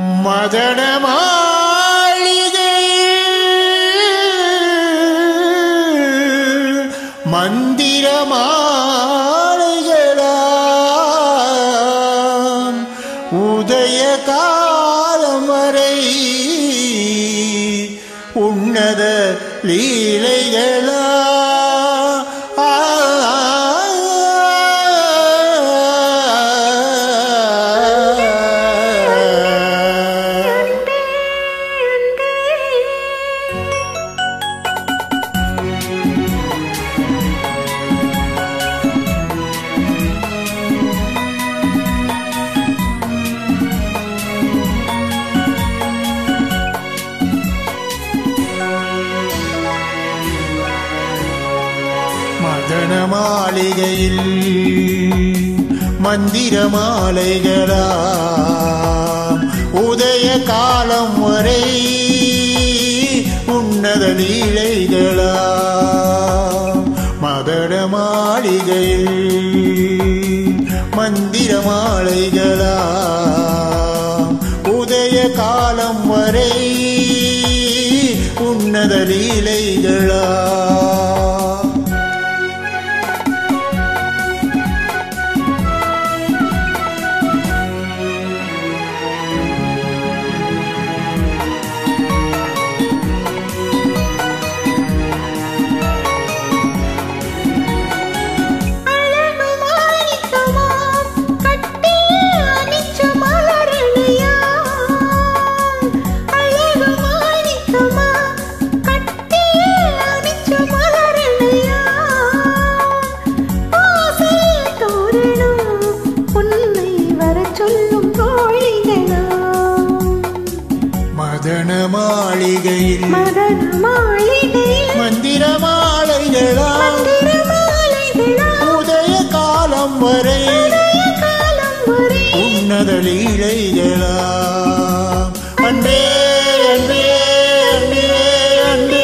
மதன மாளிகை மந்திர மாலைகளாம் உதய காலம் வரை உன்னத லீலைகளா மதன மாளிகையில் மந்திர மாலைகளாம் உதய காலம் வரை உன்னத லீலைகளாம் மதன மாளிகையில் மந்திர மாலைகளாம் உதய காலம் வரை உன்னத லீலைகளாம் மதன மாளிகையில் மந்திர மாலைகளாம் உதய காலம் வரை உன்னத லீலைகளாம் அன்பே அன்பே அன்பே அன்பே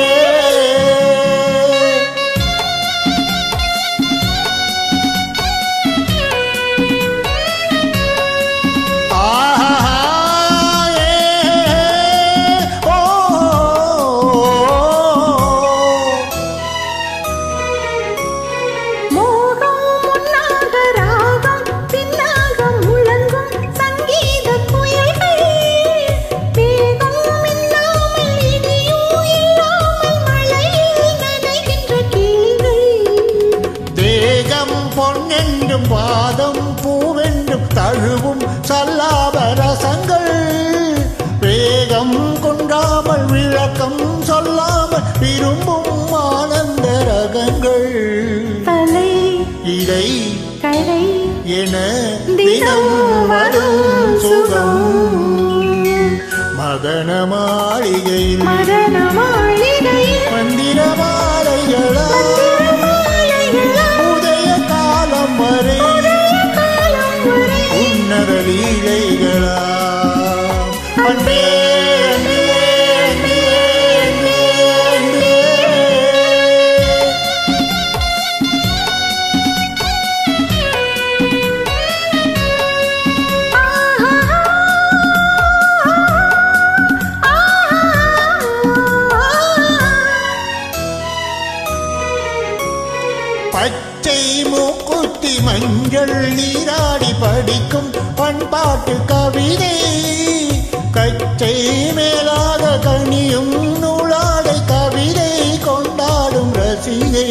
பொன்னென்றும் பாதம் பூவென்றும் தழுவும் சல்லாப ரசங்கள் வேகம் கொண்டாமல் விளக்கம் சொல்லாமல் விரும்பும் ஆனந்த ரகங்கள் தலை இடை கடை என தினம் வரும் சுகம் மதன மாளிகையில் மந்திர மாலைகளா உன்னத லீலைகளா அன்பே அன்பே அன்பே அன்பே பச்சை மூக்குத்தி மஞ்சள் நீராடி படிக்கும் பண்பாட்டு கவிதை கச்சை மேலாக கனியும் நூலாடை கவிதை கொண்டாடும் ரசிகை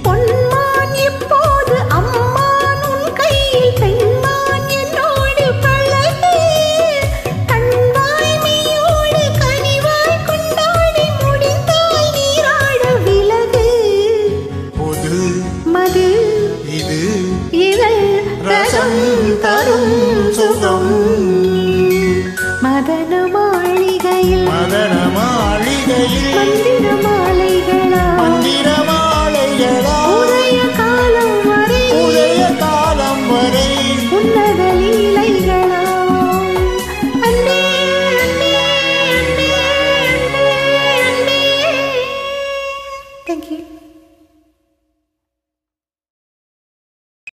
பொன்மான் இப்போது அம்மான் உன் கையில் பெண்மான் என்னோடு பழகு கண்வாய் மெய்யோடு கனிவாய் கொண்டாடி முடிந்தாய் நீராட விலகு பொது மது இது இவள் ரசம் தரும் சுகம் மதன மாளிகையில் மதன மாளிகையில்